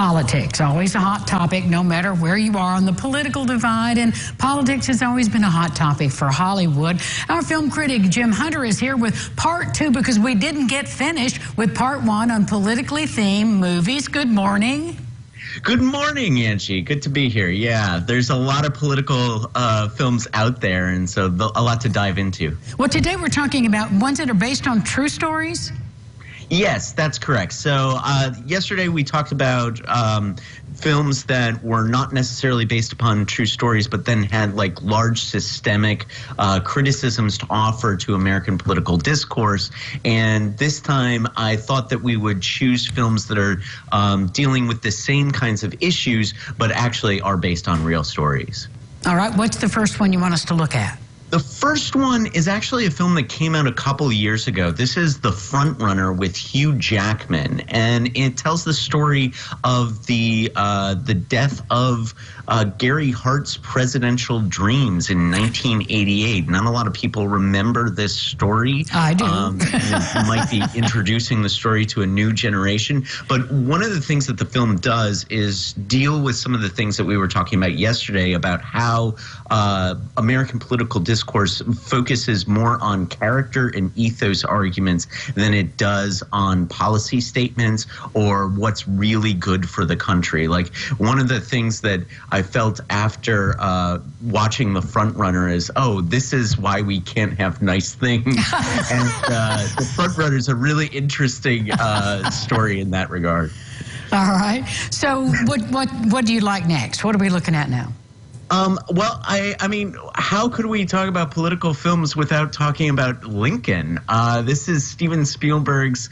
Politics, always a hot topic, no matter where you are on the political divide, and politics has always been a hot topic for Hollywood. Our film critic Jim Hunter is here with part 2 because we didn't get finished with part 1 on politically themed movies. Good morning. Good morning, Angie. Good to be here. Yeah, there's a lot of political films out there, and so a lot to dive into. Well, today we're talking about ones that are based on true stories. Yes, that's correct. So yesterday we talked about films that were not necessarily based upon true stories, but then had like large systemic criticisms to offer to American political discourse. And this time I thought that we would choose films that are dealing with the same kinds of issues, but actually are based on real stories. All right, what's the first one you want us to look at? The first one is actually a film that came out a couple of years ago. This is The Front Runner with Hugh Jackman, and it tells the story of the death of Gary Hart's presidential dreams in 1988. Not a lot of people remember this story. I do. Might be introducing the story to a new generation. But one of the things that the film does is deal with some of the things that we were talking about yesterday about how American political discourse focuses more on character and ethos arguments than it does on policy statements or what's really good for the country. Like, one of the things that I felt after watching The Front Runner is, oh, this is why we can't have nice things. And The Front Runner is a really interesting story in that regard. All right. So what do you like next? What are we looking at now? Well, I mean, how could we talk about political films without talking about Lincoln? This is Steven Spielberg's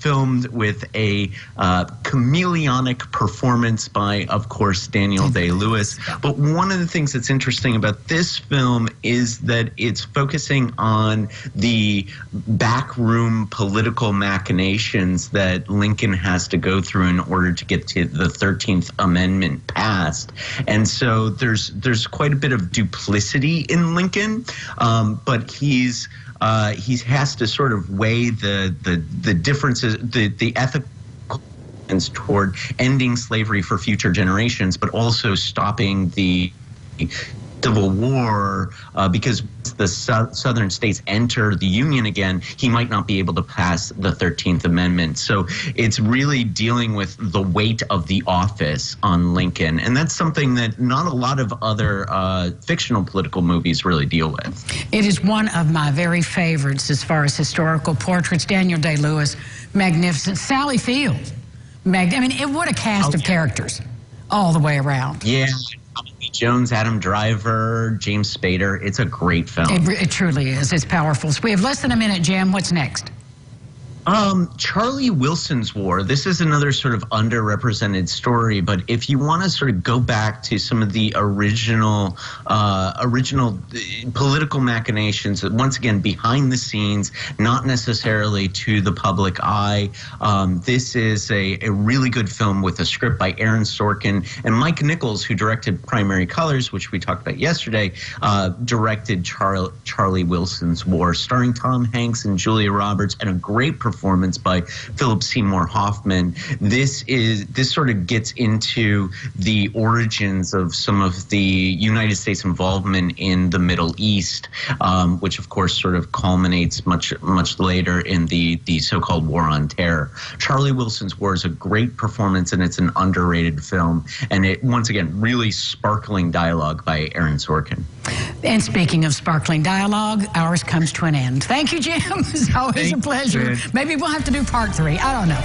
filmed with a chameleonic performance by, of course, Daniel Day-Lewis. But one of the things that's interesting about this film is that it's focusing on the backroom political machinations that Lincoln has to go through in order to get to the 13th Amendment passed. And so there's quite a bit of duplicity in Lincoln, but he has to sort of weigh the differences, the ethical toward ending slavery for future generations, but also stopping the Civil War, because the southern states enter the Union again, he might not be able to pass the 13th Amendment. So it's really dealing with the weight of the office on Lincoln. And that's something that not a lot of other fictional political movies really deal with. It is one of my very favorites as far as historical portraits. Daniel Day-Lewis, magnificent. Sally Field, I mean, what a cast of characters all the way around. Yeah. Jones, Adam Driver, James Spader. It's a great film. It truly is. It's powerful. So we have less than a minute, Jim. What's next? Charlie Wilson's War. This is another sort of underrepresented story, but if you want to sort of go back to some of the original political machinations, once again, behind the scenes, not necessarily to the public eye, this is a really good film with a script by Aaron Sorkin, and Mike Nichols, who directed Primary Colors, which we talked about yesterday, directed Charlie Wilson's War, starring Tom Hanks and Julia Roberts, and a great performance by Philip Seymour Hoffman. This sort of gets into the origins of some of the United States involvement in the Middle East, which of course sort of culminates much later in the so-called War on Terror. Charlie Wilson's War is a great performance, and it's an underrated film. And it, once again, really sparkling dialogue by Aaron Sorkin. And speaking of sparkling dialogue, ours comes to an end. Thank you, Jim. It's always a pleasure. Maybe we'll have to do part 3. I don't know.